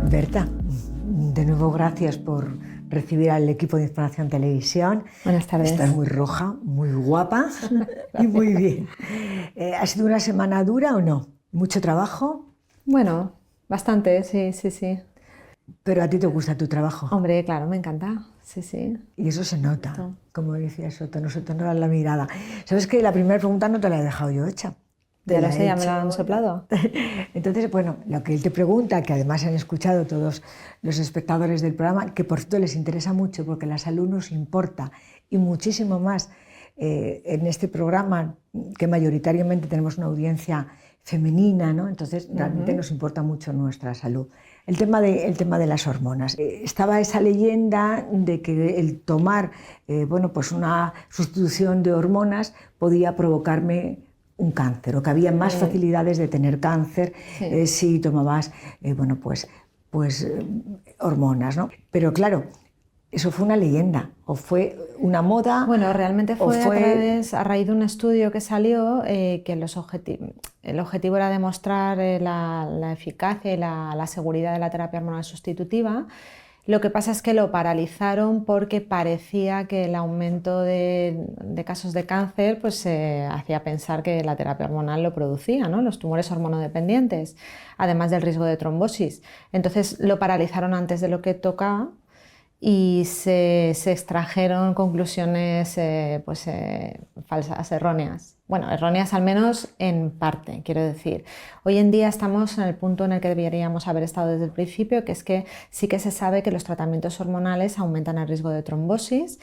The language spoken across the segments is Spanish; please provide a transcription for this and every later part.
Berta, de nuevo gracias por recibir al equipo de Información Televisión. Buenas tardes. Estás muy roja, muy guapa y muy bien. ¿Ha sido una semana dura o no? ¿Mucho trabajo? Bueno, bastante, sí. Pero a ti te gusta tu trabajo. Hombre, claro, me encanta, sí. Y eso se nota, como decía Soto, no se te nota la mirada. ¿Sabes que la primera pregunta no te la he dejado yo hecha? Ya lo sé, ya me la han soplado. Entonces, bueno, lo que él te pregunta, que además han escuchado todos los espectadores del programa, que por cierto les interesa mucho porque la salud nos importa y muchísimo más en este programa, que mayoritariamente tenemos una audiencia femenina, ¿no? Entonces realmente nos importa mucho nuestra salud. El tema de las hormonas. Estaba esa leyenda de que el tomar pues una sustitución de hormonas podía provocarme un cáncer, o que había más facilidades de tener cáncer si tomabas hormonas, ¿no? Pero claro, eso fue una leyenda, o fue una moda. Bueno, realmente fue a raíz de un estudio que salió que el objetivo era demostrar la eficacia y la seguridad de la terapia hormonal sustitutiva. Lo que pasa es que lo paralizaron porque parecía que el aumento de casos de cáncer pues, hacía pensar que la terapia hormonal lo producía, ¿no? Los tumores hormonodependientes, además del riesgo de trombosis. Entonces lo paralizaron antes de lo que tocaba y se extrajeron conclusiones falsas, erróneas. Bueno, erróneas al menos en parte, quiero decir. Hoy en día estamos en el punto en el que deberíamos haber estado desde el principio, que es que sí que se sabe que los tratamientos hormonales aumentan el riesgo de trombosis.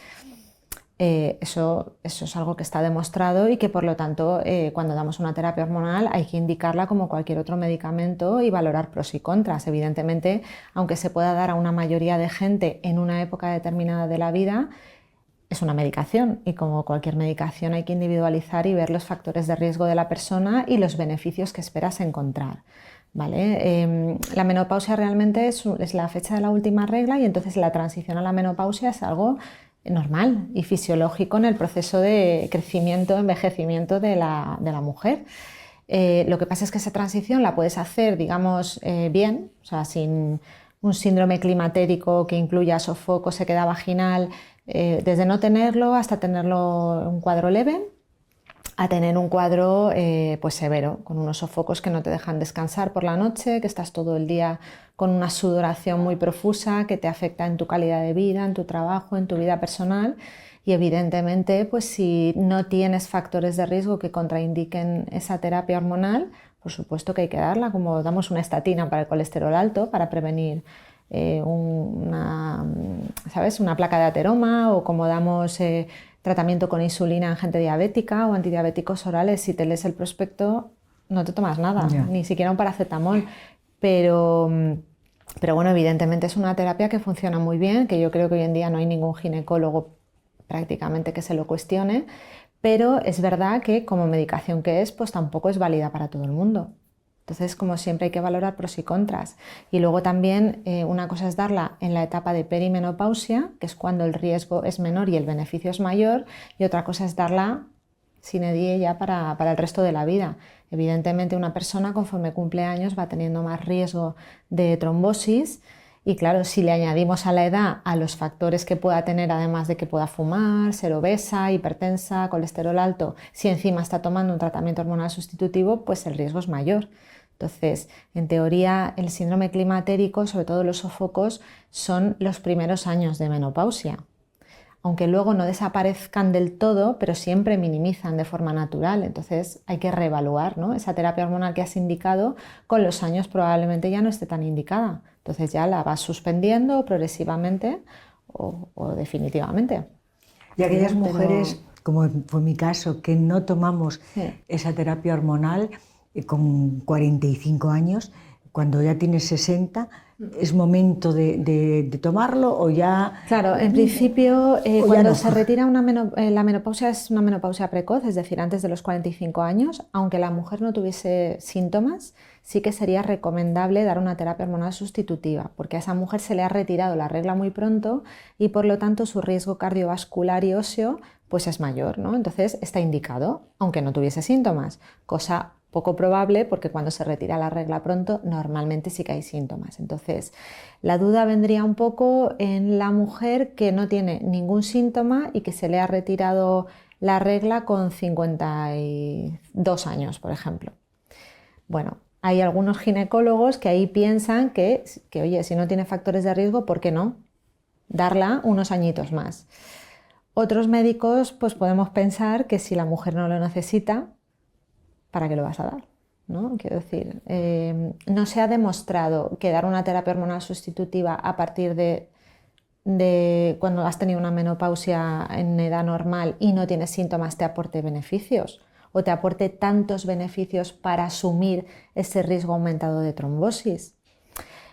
Eso es algo que está demostrado y que por lo tanto cuando damos una terapia hormonal hay que indicarla como cualquier otro medicamento y valorar pros y contras. Evidentemente, aunque se pueda dar a una mayoría de gente en una época determinada de la vida, es una medicación y como cualquier medicación hay que individualizar y ver los factores de riesgo de la persona y los beneficios que esperas encontrar. ¿Vale? La menopausia realmente es la fecha de la última regla y entonces la transición a la menopausia es algo normal y fisiológico en el proceso de crecimiento, envejecimiento de la mujer. Lo que pasa es que esa transición la puedes hacer, digamos, bien, o sea, sin un síndrome climatérico que incluya sofoco, sequedad vaginal, desde no tenerlo hasta tenerlo un cuadro leve, a tener un cuadro pues severo, con unos sofocos que no te dejan descansar por la noche, que estás todo el día con una sudoración muy profusa que te afecta en tu calidad de vida, en tu trabajo, en tu vida personal. Y evidentemente, pues si no tienes factores de riesgo que contraindiquen esa terapia hormonal, por supuesto que hay que darla, como damos una estatina para el colesterol alto, para prevenir una placa de ateroma, o como damos tratamiento con insulina en gente diabética o antidiabéticos orales. Si te lees el prospecto no te tomas nada, ni siquiera un paracetamol, pero bueno, evidentemente es una terapia que funciona muy bien, que yo creo que hoy en día no hay ningún ginecólogo prácticamente que se lo cuestione, pero es verdad que como medicación que es, pues tampoco es válida para todo el mundo. Entonces, como siempre, hay que valorar pros y contras. Y luego también una cosa es darla en la etapa de perimenopausia, que es cuando el riesgo es menor y el beneficio es mayor, y otra cosa es darla sine die ya para el resto de la vida. Evidentemente, una persona conforme cumple años va teniendo más riesgo de trombosis y claro, si le añadimos a la edad a los factores que pueda tener, además de que pueda fumar, ser obesa, hipertensa, colesterol alto, si encima está tomando un tratamiento hormonal sustitutivo, pues el riesgo es mayor. Entonces, en teoría, el síndrome climatérico, sobre todo los sofocos, son los primeros años de menopausia. Aunque luego no desaparezcan del todo, pero siempre minimizan de forma natural. Entonces hay que reevaluar, ¿no? Esa terapia hormonal que has indicado, con los años probablemente ya no esté tan indicada. Entonces ya la vas suspendiendo progresivamente o definitivamente. Y aquellas mujeres, como fue mi caso, que no tomamos esa terapia hormonal con 45 años, cuando ya tienes 60, ¿es momento de tomarlo o ya...? Claro, en principio cuando se retira la menopausia es una menopausia precoz, es decir, antes de los 45 años, aunque la mujer no tuviese síntomas, sí que sería recomendable dar una terapia hormonal sustitutiva, porque a esa mujer se le ha retirado la regla muy pronto y por lo tanto su riesgo cardiovascular y óseo pues es mayor, ¿no? Entonces está indicado, aunque no tuviese síntomas, cosa poco probable porque cuando se retira la regla pronto normalmente sí que hay síntomas. Entonces, la duda vendría un poco en la mujer que no tiene ningún síntoma y que se le ha retirado la regla con 52 años, por ejemplo. Bueno, hay algunos ginecólogos que ahí piensan que, oye, si no tiene factores de riesgo, ¿por qué no darla unos añitos más? Otros médicos, pues podemos pensar que si la mujer no lo necesita, ¿para qué lo vas a dar? ¿No? Quiero decir, no se ha demostrado que dar una terapia hormonal sustitutiva a partir de cuando has tenido una menopausia en edad normal y no tienes síntomas te aporte beneficios o te aporte tantos beneficios para asumir ese riesgo aumentado de trombosis.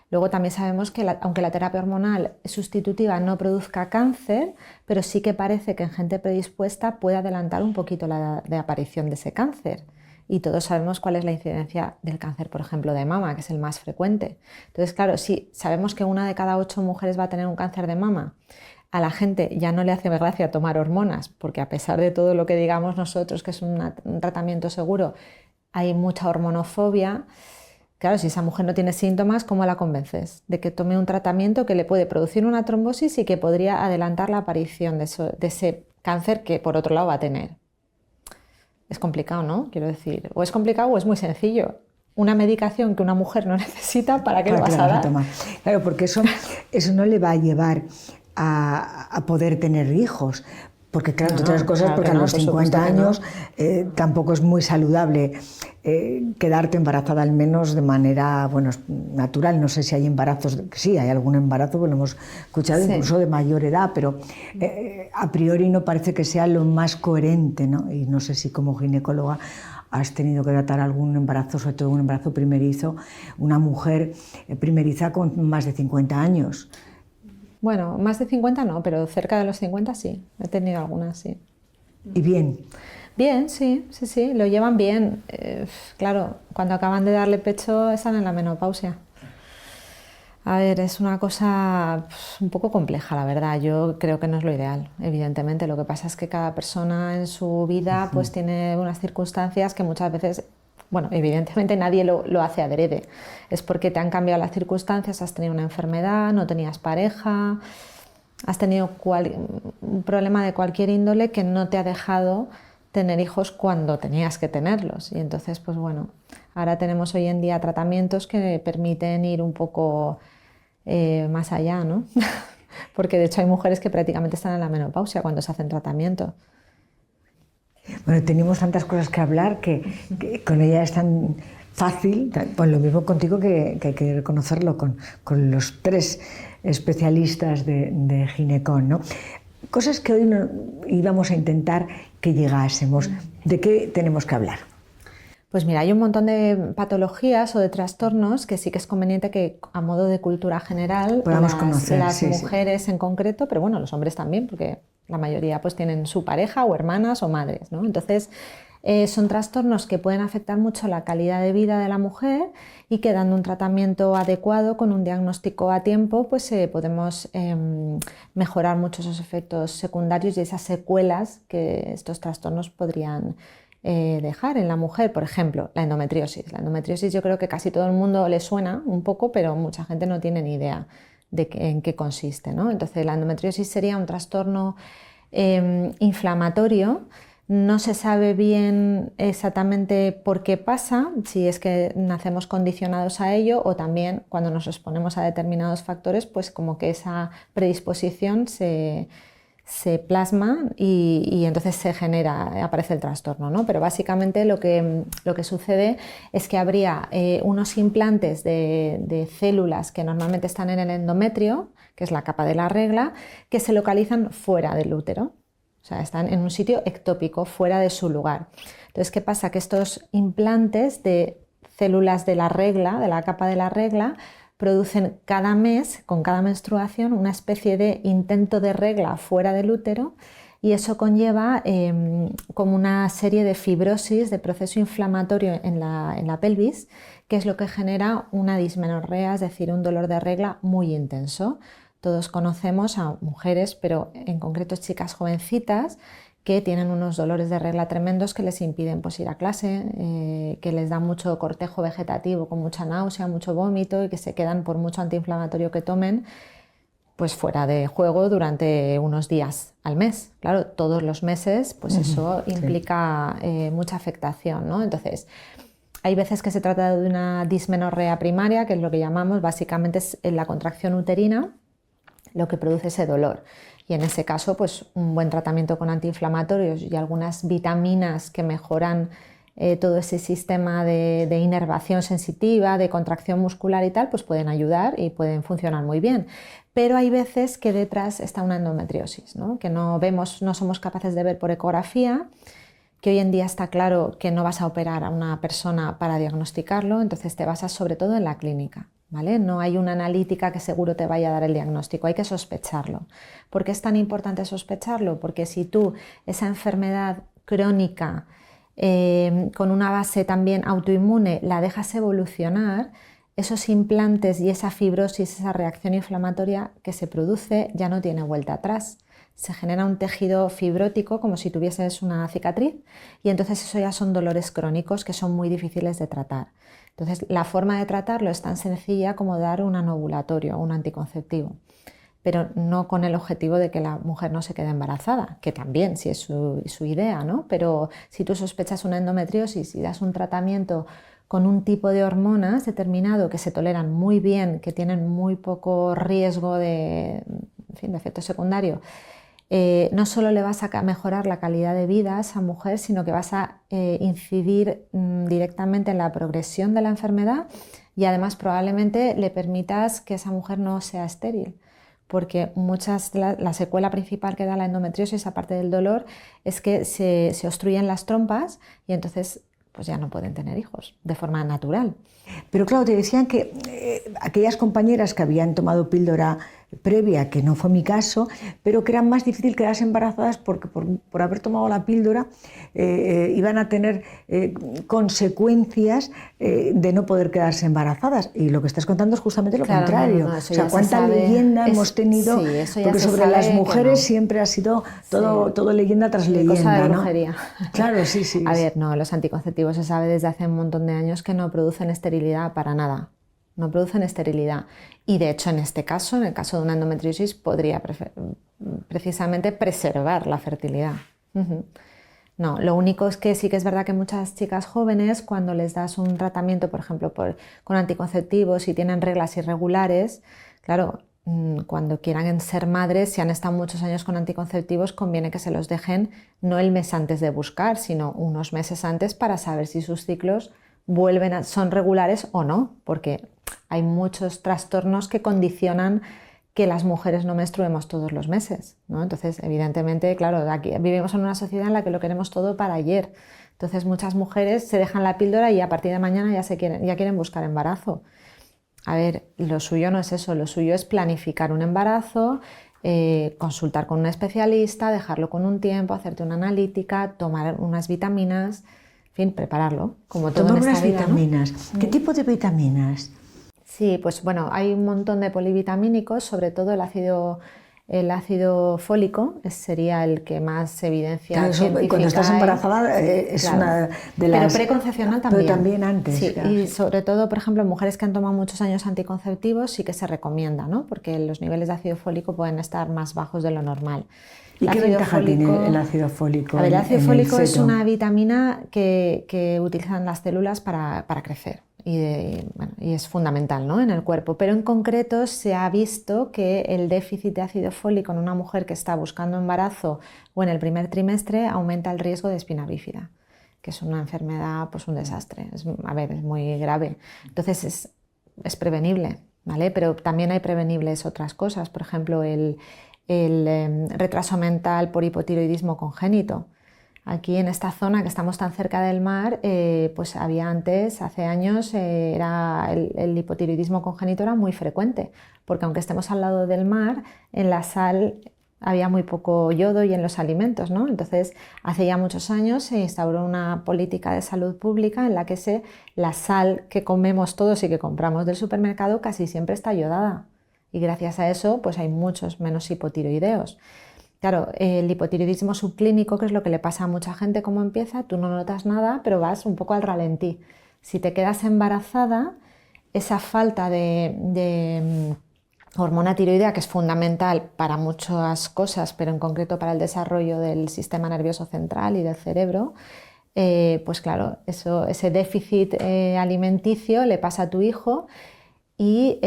Luego también sabemos que aunque la terapia hormonal sustitutiva no produzca cáncer, pero sí que parece que en gente predispuesta puede adelantar un poquito la de aparición de ese cáncer. Y todos sabemos cuál es la incidencia del cáncer, por ejemplo, de mama, que es el más frecuente. Entonces, claro, si sabemos que 1 de cada 8 mujeres va a tener un cáncer de mama, a la gente ya no le hace gracia tomar hormonas, porque a pesar de todo lo que digamos nosotros, que es un tratamiento seguro, hay mucha hormonofobia. Claro, si esa mujer no tiene síntomas, ¿cómo la convences de que tome un tratamiento que le puede producir una trombosis y que podría adelantar la aparición de ese cáncer que por otro lado va a tener? Es complicado, ¿no? Quiero decir, o es complicado o es muy sencillo. Una medicación que una mujer no necesita, ¿para qué lo vas a dar? Claro, porque eso no le va a llevar a poder tener hijos. Porque claro, entre otras cosas, porque a los 50 años tampoco es muy saludable quedarte embarazada, al menos de manera natural. No sé si hay embarazos, sí, hay algún embarazo, lo hemos escuchado, sí, incluso de mayor edad, pero a priori no parece que sea lo más coherente, ¿no? Y no sé si como ginecóloga has tenido que tratar algún embarazo, sobre todo un embarazo primerizo, una mujer primeriza con más de 50 años. Bueno, más de 50 no, pero cerca de los 50 sí, he tenido algunas, sí. ¿Y bien? Bien, sí, lo llevan bien. Claro, cuando acaban de darle pecho están en la menopausia. A ver, es una cosa un poco compleja, la verdad. Yo creo que no es lo ideal, evidentemente. Lo que pasa es que cada persona en su vida pues tiene unas circunstancias que muchas veces... Bueno, evidentemente nadie lo hace adrede. Es porque te han cambiado las circunstancias, has tenido una enfermedad, no tenías pareja, has tenido un problema de cualquier índole que no te ha dejado tener hijos cuando tenías que tenerlos. Y entonces, pues bueno, ahora tenemos hoy en día tratamientos que permiten ir un poco más allá, ¿no? Porque de hecho hay mujeres que prácticamente están en la menopausia cuando se hacen tratamiento. Bueno, tenemos tantas cosas que hablar que con ella es tan fácil, pues lo mismo contigo que hay que reconocerlo con los 3 especialistas de ginecón, ¿no? Cosas que hoy no íbamos a intentar que llegásemos. ¿De qué tenemos que hablar? Pues mira, hay un montón de patologías o de trastornos que sí que es conveniente que a modo de cultura general podamos conocer, las mujeres en concreto, pero bueno, los hombres también, porque la mayoría pues tienen su pareja o hermanas o madres, ¿no? Entonces son trastornos que pueden afectar mucho la calidad de vida de la mujer y que dando un tratamiento adecuado con un diagnóstico a tiempo pues podemos mejorar mucho esos efectos secundarios y esas secuelas que estos trastornos podrían dejar en la mujer. Por ejemplo, la endometriosis. La endometriosis yo creo que casi todo el mundo le suena un poco, pero mucha gente no tiene ni idea de en qué consiste, ¿no? Entonces la endometriosis sería un trastorno inflamatorio. No se sabe bien exactamente por qué pasa, si es que nacemos condicionados a ello o también cuando nos exponemos a determinados factores, pues como que esa predisposición se plasma y entonces se genera, aparece el trastorno, ¿no? Pero básicamente lo que sucede es que habría unos implantes de células que normalmente están en el endometrio, que es la capa de la regla, que se localizan fuera del útero. O sea, están en un sitio ectópico, fuera de su lugar. Entonces, ¿qué pasa? Que estos implantes de células de la regla, de la capa de la regla, producen cada mes, con cada menstruación, una especie de intento de regla fuera del útero y eso conlleva como una serie de fibrosis, de proceso inflamatorio en la pelvis, que es lo que genera una dismenorrea, es decir, un dolor de regla muy intenso. Todos conocemos a mujeres, pero en concreto chicas jovencitas, que tienen unos dolores de regla tremendos que les impiden pues, ir a clase, que les da mucho cortejo vegetativo con mucha náusea, mucho vómito y que se quedan por mucho antiinflamatorio que tomen pues fuera de juego durante unos días al mes. Claro, todos los meses, pues eso implica mucha afectación, ¿no? Entonces, hay veces que se trata de una dismenorrea primaria, que es lo que llamamos, básicamente es la contracción uterina, lo que produce ese dolor. Y en ese caso, pues un buen tratamiento con antiinflamatorios y algunas vitaminas que mejoran todo ese sistema de inervación sensitiva, de contracción muscular y tal, pues pueden ayudar y pueden funcionar muy bien. Pero hay veces que detrás está una endometriosis, ¿no? Que no vemos, no somos capaces de ver por ecografía, que hoy en día está claro que no vas a operar a una persona para diagnosticarlo, entonces te basas sobre todo en la clínica, ¿vale? No hay una analítica que seguro te vaya a dar el diagnóstico, hay que sospecharlo. ¿Por qué es tan importante sospecharlo? Porque si tú esa enfermedad crónica con una base también autoinmune la dejas evolucionar, esos implantes y esa fibrosis, esa reacción inflamatoria que se produce ya no tiene vuelta atrás. Se genera un tejido fibrótico como si tuvieses una cicatriz y entonces eso ya son dolores crónicos que son muy difíciles de tratar. Entonces la forma de tratarlo es tan sencilla como dar un anovulatorio, un anticonceptivo, pero no con el objetivo de que la mujer no se quede embarazada, que también sí es su idea, ¿no? Pero si tú sospechas una endometriosis y das un tratamiento con un tipo de hormonas determinado que se toleran muy bien, que tienen muy poco riesgo de efecto secundario, no solo le vas a mejorar la calidad de vida a esa mujer, sino que vas a incidir directamente en la progresión de la enfermedad y además probablemente le permitas que esa mujer no sea estéril. Porque la secuela principal que da la endometriosis, aparte del dolor, es que se obstruyen las trompas y entonces pues ya no pueden tener hijos de forma natural. Pero claro, te decían que aquellas compañeras que habían tomado píldora previa, que no fue mi caso, pero que era más difícil quedarse embarazadas porque por haber tomado la píldora iban a tener consecuencias de no poder quedarse embarazadas. Y lo que estás contando es justamente lo contrario. No, o sea, cuánta leyenda hemos tenido, sí, porque sobre las mujeres siempre ha sido todo leyenda tras leyenda. Cosa de brujería. ¿No? Claro, sí. A ver, no, los anticonceptivos se sabe desde hace un montón de años que no producen esterilidad para nada. No producen esterilidad. Y de hecho, en este caso, en el caso de una endometriosis, podría precisamente preservar la fertilidad. No, lo único es que sí que es verdad que muchas chicas jóvenes, cuando les das un tratamiento, por ejemplo, con anticonceptivos y tienen reglas irregulares, claro, cuando quieran ser madres, si han estado muchos años con anticonceptivos, conviene que se los dejen no el mes antes de buscar, sino unos meses antes para saber si sus ciclos son regulares o no, porque hay muchos trastornos que condicionan que las mujeres no menstruemos todos los meses, ¿no? Entonces, evidentemente, claro, aquí vivimos en una sociedad en la que lo queremos todo para ayer. Entonces, muchas mujeres se dejan la píldora y a partir de mañana ya quieren buscar embarazo. A ver, lo suyo no es eso, lo suyo es planificar un embarazo, consultar con un especialista, dejarlo con un tiempo, hacerte una analítica, tomar unas vitaminas, en fin, prepararlo, como todo en esta vida, ¿no? Vitaminas. ¿Qué tipo de vitaminas? Sí, pues bueno, hay un montón de polivitamínicos, sobre todo el ácido fólico sería el que más evidencia claro, científica cuando estás embarazada es claro. Una de las... Pero preconcepcional también. Pero también antes. Sí, claro. y sobre todo, por ejemplo, en mujeres que han tomado muchos años anticonceptivos sí que se recomienda, ¿no? Porque los niveles de ácido fólico pueden estar más bajos de lo normal. ¿Y qué ventaja tiene el ácido fólico? A ver, el ácido fólico es una vitamina que utilizan las células para crecer. Y es fundamental, ¿no? En el cuerpo, pero en concreto se ha visto que el déficit de ácido fólico en una mujer que está buscando embarazo o en el primer trimestre aumenta el riesgo de espina bífida, que es una enfermedad, pues un desastre, es muy grave. Entonces es prevenible, ¿vale? Pero también hay prevenibles otras cosas, por ejemplo el retraso mental por hipotiroidismo congénito. Aquí en esta zona que estamos tan cerca del mar, pues había antes, hace años, el hipotiroidismo congénito era muy frecuente, porque aunque estemos al lado del mar, en la sal había muy poco yodo y en los alimentos, ¿no? Entonces, hace ya muchos años se instauró una política de salud pública en la que la sal que comemos todos y que compramos del supermercado casi siempre está yodada. Y gracias a eso, pues hay muchos menos hipotiroideos. Claro, el hipotiroidismo subclínico, que es lo que le pasa a mucha gente, como empieza, tú no notas nada, pero vas un poco al ralentí. Si te quedas embarazada, esa falta de hormona tiroidea, que es fundamental para muchas cosas, pero en concreto para el desarrollo del sistema nervioso central y del cerebro, pues claro, ese déficit alimenticio le pasa a tu hijo y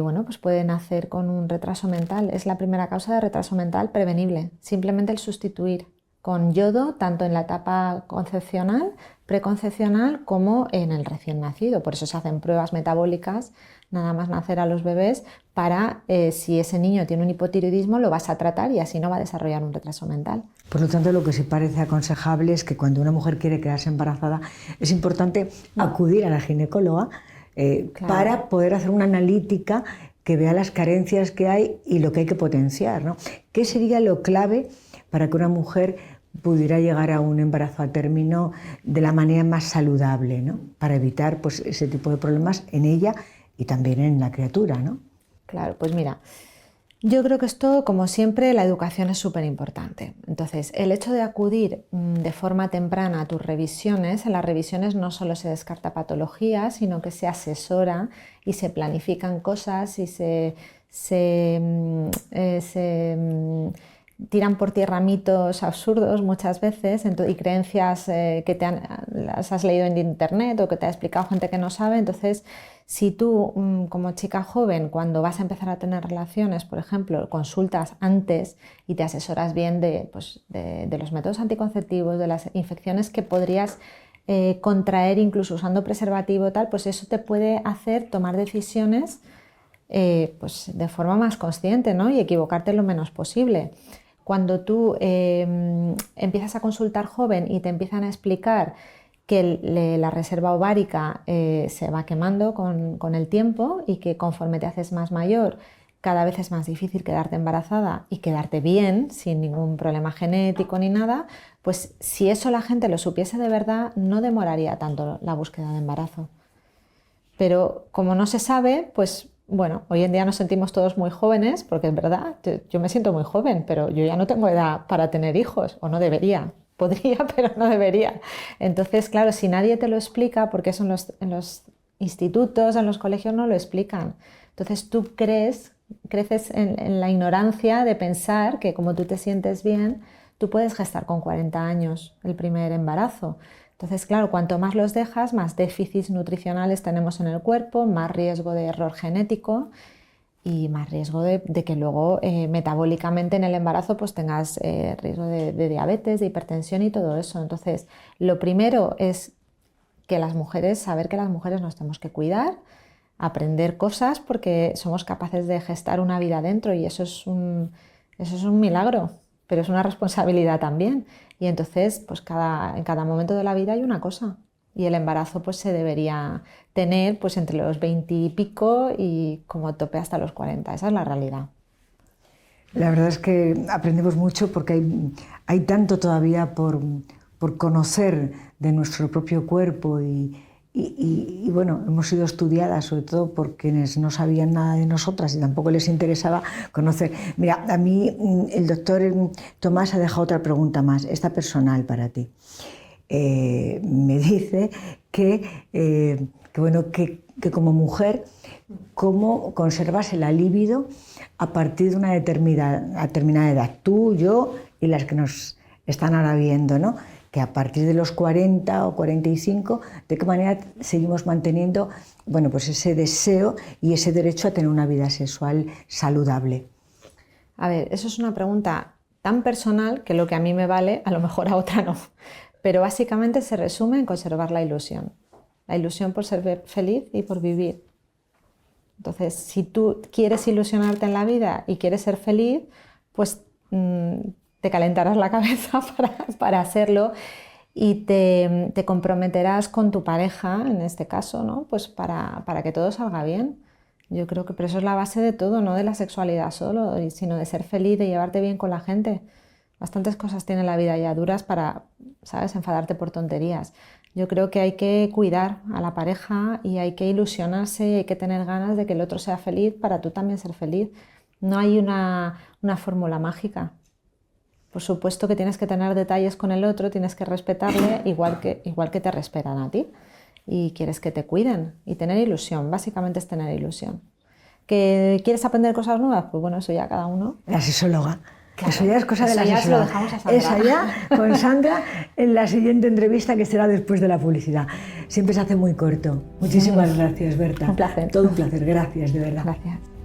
bueno, pues puede nacer con un retraso mental. Es la primera causa de retraso mental prevenible. Simplemente el sustituir con yodo, tanto en la etapa concepcional, preconcepcional, como en el recién nacido. Por eso se hacen pruebas metabólicas nada más nacer a los bebés para, si ese niño tiene un hipotiroidismo, lo vas a tratar y así no va a desarrollar un retraso mental. Por lo tanto, lo que sí parece aconsejable es que cuando una mujer quiere quedarse embarazada, es importante acudir a la ginecóloga Claro. para poder hacer una analítica que vea las carencias que hay y lo que hay que potenciar, ¿no? ¿Qué sería lo clave para que una mujer pudiera llegar a un embarazo a término de la manera más saludable, ¿no? Para evitar pues, ese tipo de problemas en ella y también en la criatura, ¿no? Claro, pues mira, yo creo que esto, como siempre, la educación es súper importante. Entonces, el hecho de acudir de forma temprana a tus revisiones, en las revisiones no solo se descarta patología, sino que se asesora y se planifican cosas y se tiran por tierra mitos absurdos muchas veces y creencias que las has leído en internet o que te ha explicado gente que no sabe. Entonces, si tú, como chica joven, cuando vas a empezar a tener relaciones, por ejemplo, consultas antes y te asesoras bien de los métodos anticonceptivos, de las infecciones que podrías contraer incluso usando preservativo, tal, pues eso te puede hacer tomar decisiones pues de forma más consciente, ¿no? Y equivocarte lo menos posible. Cuando tú empiezas a consultar joven y te empiezan a explicar que la reserva ovárica se va quemando con el tiempo y que conforme te haces más mayor cada vez es más difícil quedarte embarazada y quedarte bien, sin ningún problema genético ni nada, pues si eso la gente lo supiese de verdad, no demoraría tanto la búsqueda de embarazo. Pero como no se sabe, pues bueno, hoy en día nos sentimos todos muy jóvenes, porque es verdad, yo me siento muy joven, pero yo ya no tengo edad para tener hijos, o no debería. Podría, pero no debería. Entonces, claro, si nadie te lo explica, porque eso en los institutos, en los colegios no lo explican. Entonces tú creces en la ignorancia de pensar que como tú te sientes bien, tú puedes gestar con 40 años el primer embarazo. Entonces, claro, cuanto más los dejas, más déficits nutricionales tenemos en el cuerpo, más riesgo de error genético y más riesgo de que luego metabólicamente en el embarazo pues tengas riesgo de diabetes, de hipertensión y todo eso. Entonces, lo primero es que saber que las mujeres nos tenemos que cuidar, aprender cosas porque somos capaces de gestar una vida dentro y eso es un milagro, pero es una responsabilidad también. Y entonces, pues en cada momento de la vida hay una cosa. Y el embarazo pues se debería tener pues entre los 20 y pico y como tope hasta los 40. Esa es la realidad. La verdad es que aprendemos mucho porque hay tanto todavía por conocer de nuestro propio cuerpo y bueno, hemos sido estudiadas sobre todo por quienes no sabían nada de nosotras y tampoco les interesaba conocer. Mira, a mí el doctor Tomás ha dejado otra pregunta más, esta personal para ti. Me dice que como mujer, ¿cómo conservas la libido a partir de una determinada edad? Tú, yo y las que nos están ahora viendo, ¿no? Que a partir de los 40 o 45, ¿de qué manera seguimos manteniendo, bueno, pues ese deseo y ese derecho a tener una vida sexual saludable? A ver, eso es una pregunta tan personal que lo que a mí me vale, a lo mejor a otra no. Pero básicamente se resume en conservar la ilusión. La ilusión por ser feliz y por vivir. Entonces, si tú quieres ilusionarte en la vida y quieres ser feliz, pues te calentarás la cabeza para hacerlo y te comprometerás con tu pareja, en este caso, ¿no? Pues para que todo salga bien. Yo creo que pero eso es la base de todo, no de la sexualidad solo, sino de ser feliz, de llevarte bien con la gente. Bastantes cosas tiene la vida ya duras para, ¿sabes?, enfadarte por tonterías. Yo creo que hay que cuidar a la pareja y hay que ilusionarse, hay que tener ganas de que el otro sea feliz para tú también ser feliz. No hay una fórmula mágica. Por supuesto que tienes que tener detalles con el otro, tienes que respetarle igual que te respetan a ti. Y quieres que te cuiden y tener ilusión, básicamente es tener ilusión. ¿Que quieres aprender cosas nuevas? Pues bueno, eso ya cada uno. La sexóloga. Claro, eso ya es cosa de la ya sexóloga. se lo dejamos a Sandra. Esa ya con Sandra en la siguiente entrevista que será después de la publicidad. Siempre se hace muy corto. Muchísimas gracias, Berta. Un placer. Todo un placer, gracias, de verdad. Gracias.